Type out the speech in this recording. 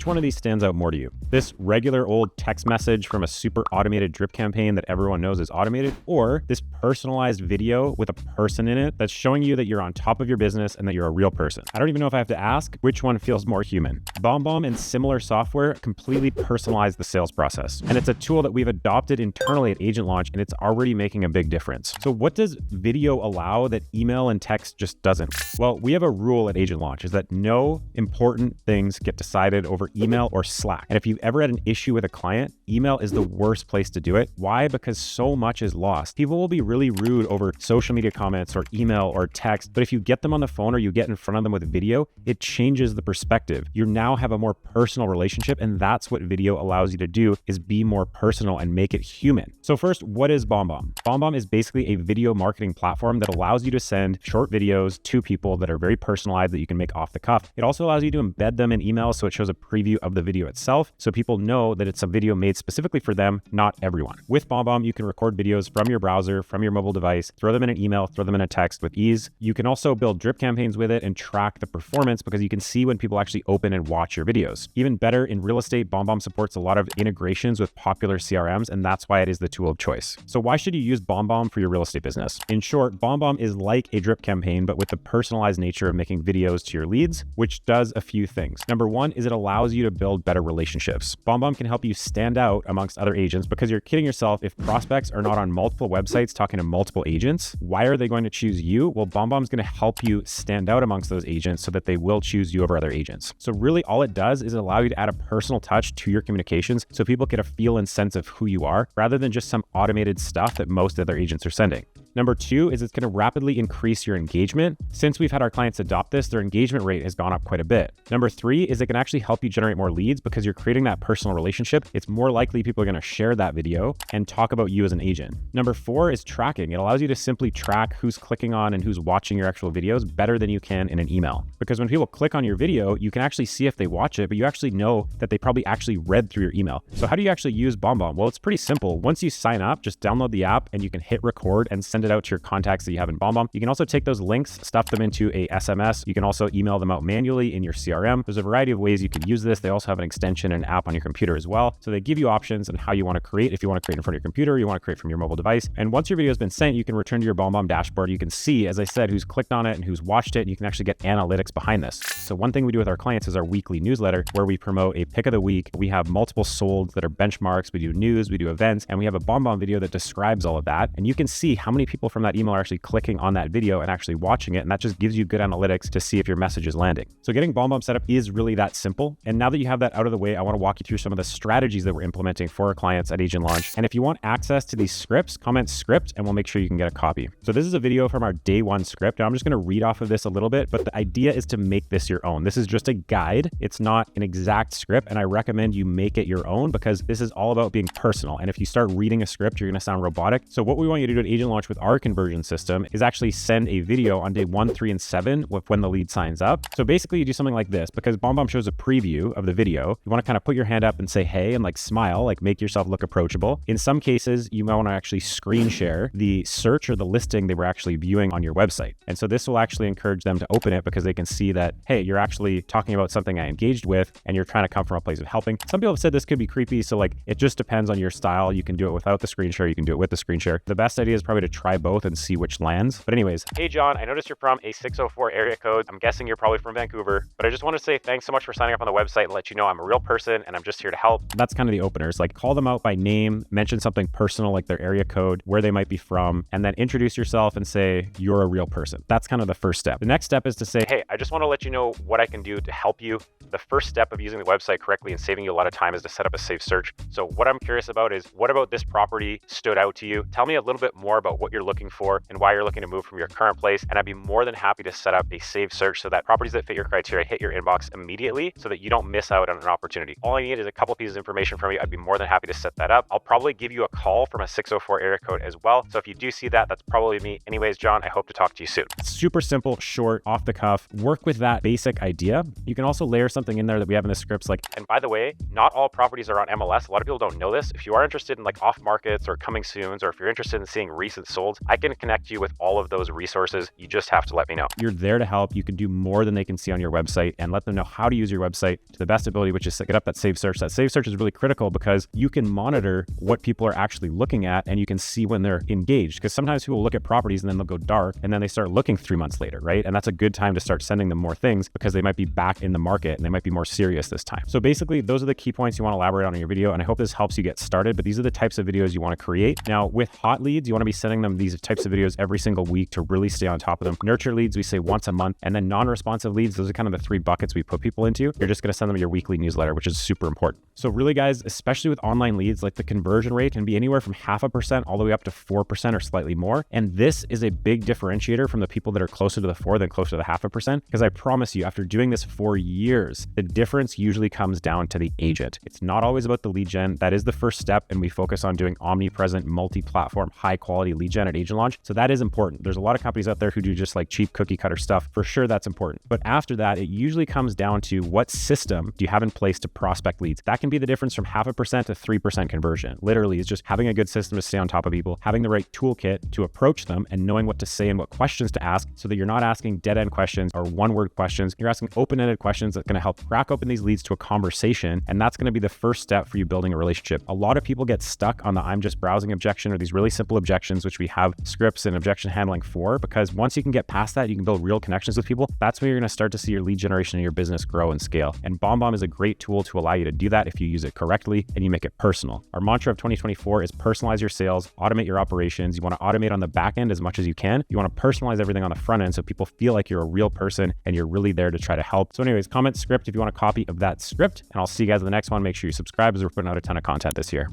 Which one of these stands out more to you? This regular old text message from a super automated drip campaign that everyone knows is automated, or this personalized video with a person in it that's showing you that you're on top of your business and that you're a real person? I don't even know if I have to ask which one feels more human. BombBomb and similar software completely personalize the sales process. And it's a tool that we've adopted internally at Agent Launch, and it's already making a big difference. So what does video allow that email and text just doesn't? Well, we have a rule at Agent Launch is that no important things get decided over email or Slack. And if you've ever had an issue with a client, email is the worst place to do it. Why? Because so much is lost. People will be really rude over social media comments or email or text, but if you get them on the phone or you get in front of them with video, it changes the perspective. You now have a more personal relationship, and that's what video allows you to do, is be more personal and make it human. So first, what is BombBomb? BombBomb is basically a video marketing platform that allows you to send short videos to people that are very personalized that you can make off the cuff. It also allows you to embed them in emails, so it shows a preview of the video itself, so people know that it's a video made specifically for them, not everyone. With BombBomb, you can record videos from your browser, from your mobile device, throw them in an email, throw them in a text with ease. You can also build drip campaigns with it and track the performance because you can see when people actually open and watch your videos. Even better, in real estate, BombBomb supports a lot of integrations with popular CRMs, and that's why it is the tool of choice. So why should you use BombBomb for your real estate business? In short, BombBomb is like a drip campaign, but with the personalized nature of making videos to your leads, which does a few things. Number one is it allows you to build better relationships. BombBomb can help you stand out amongst other agents, because you're kidding yourself if prospects are not on multiple websites talking to multiple agents. Why are they going to choose you? Well, BombBomb is going to help you stand out amongst those agents so that they will choose you over other agents. So really all it does is allow you to add a personal touch to your communications so people get a feel and sense of who you are, rather than just some automated stuff that most other agents are sending. Number two is it's going to rapidly increase your engagement. Since we've had our clients adopt this, their engagement rate has gone up quite a bit. Number three is it can actually help you generate more leads because you're creating that personal relationship. It's more likely people are going to share that video and talk about you as an agent. Number four is tracking. It allows you to simply track who's clicking on and who's watching your actual videos better than you can in an email. Because when people click on your video, you can actually see if they watch it, but you actually know that they probably actually read through your email. So how do you actually use BombBomb? Well, it's pretty simple. Once you sign up, just download the app and you can hit record and send it out to your contacts that you have in BombBomb. You can also take those links, stuff them into a SMS. You can also email them out manually in your CRM. There's a variety of ways you can use this. They also have an extension and app on your computer as well. So they give you options on how you want to create. If you want to create in front of your computer, you want to create from your mobile device. And once your video has been sent, you can return to your BombBomb dashboard. You can see, as I said, who's clicked on it and who's watched it. And you can actually get analytics behind this. So one thing we do with our clients is our weekly newsletter, where we promote a pick of the week. We have multiple solds that are benchmarks. We do news, we do events, and we have a BombBomb video that describes all of that. And you can see how many people from that email are actually clicking on that video and actually watching it. And that just gives you good analytics to see if your message is landing. So getting BombBomb set up is really that simple. And now that you have that out of the way, I want to walk you through some of the strategies that we're implementing for our clients at Agent Launch. And if you want access to these scripts, comment script and we'll make sure you can get a copy. So this is a video from our day one script. Now I'm just going to read off of this a little bit, but the idea is to make this your own. This is just a guide. It's not an exact script, and I recommend you make it your own because this is all about being personal. And if you start reading a script, you're going to sound robotic. So what we want you to do at Agent Launch with our conversion system is actually send a video on day 1, 3, and 7 with when the lead signs up. So basically you do something like this, because BombBomb shows a preview of the video. You want to kind of put your hand up and say, hey, and like smile, like make yourself look approachable. In some cases, you might want to actually screen share the search or the listing they were actually viewing on your website. And so this will actually encourage them to open it because they can see that, hey, you're actually talking about something I engaged with and you're trying to come from a place of helping. Some people have said this could be creepy. So like, it just depends on your style. You can do it without the screen share. You can do it with the screen share. The best idea is probably to try both and see which lands. But anyways, hey, John, I noticed you're from a 604 area code. I'm guessing you're probably from Vancouver, but I just want to say thanks so much for signing up on the website and let you know I'm a real person and I'm just here to help. That's kind of the openers. Like call them out by name, mention something personal like their area code, where they might be from, and then introduce yourself and say you're a real person. That's kind of the first step. The next step is to say, hey, I just want to let you know what I can do to help you. The first step of using the website correctly and saving you a lot of time is to set up a safe search. So what I'm curious about is, what about this property stood out to you? Tell me a little bit more about what you're looking for and why you're looking to move from your current place. And I'd be more than happy to set up a saved search so that properties that fit your criteria hit your inbox immediately so that you don't miss out on an opportunity. All I need is a couple pieces of information from you. I'd be more than happy to set that up. I'll probably give you a call from a 604 area code as well. So if you do see that, that's probably me. Anyways, John, I hope to talk to you soon. Super simple, short, off the cuff. Work with that basic idea. You can also layer something in there that we have in the scripts like, and by the way, not all properties are on MLS. A lot of people don't know this. If you are interested in like off markets or coming soons, or if you're interested in seeing recent solds build, I can connect you with all of those resources. You just have to let me know. You're there to help. You can do more than they can see on your website, and let them know how to use your website to the best ability, which is to get up that saved search. That saved search is really critical because you can monitor what people are actually looking at, and you can see when they're engaged. Because sometimes people look at properties and then they'll go dark, and then they start looking 3 months later, right? And that's a good time to start sending them more things because they might be back in the market and they might be more serious this time. So basically, those are the key points you want to elaborate on in your video, and I hope this helps you get started. But these are the types of videos you want to create. Now, with hot leads, you want to be sending them these types of videos every single week to really stay on top of them. Nurture leads, we say once a month, and then non-responsive leads, those are kind of the 3 buckets we put people into. You're just going to send them your weekly newsletter, which is super important. So really, guys, especially with online leads, like the conversion rate can be anywhere from 0.5% all the way up to 4% or slightly more. And this is a big differentiator from the people that are closer to the 4 than closer to the 0.5%, because I promise you, after doing this for years, the difference usually comes down to the agent. It's not always about the lead gen. That is the first step, and we focus on doing omnipresent, multi-platform, high-quality lead gen at agent launch. So that is important. There's a lot of companies out there who do just like cheap cookie cutter stuff. For sure, that's important. But after that, it usually comes down to what system do you have in place to prospect leads. That can be the difference from 0.5% to 3% conversion. Literally, it's just having a good system to stay on top of people, having the right toolkit to approach them, and knowing what to say and what questions to ask so that you're not asking dead-end questions or one-word questions. You're asking open-ended questions that's going to help crack open these leads to a conversation, and that's going to be the first step for you building a relationship. A lot of people get stuck on the I'm just browsing objection or these really simple objections, which we have scripts and objection handling for, because once you can get past that, you can build real connections with people. That's when you're going to start to see your lead generation in your business grow and scale. And BombBomb is a great tool to allow you to do that if you use it correctly and you make it personal. Our mantra of 2024 is personalize your sales, automate your operations. You want to automate on the back end as much as you can. You want to personalize everything on the front end so people feel like you're a real person and you're really there to try to help. So anyways, comment script if you want a copy of that script, and I'll see you guys in the next one. Make sure you subscribe as we're putting out a ton of content this year.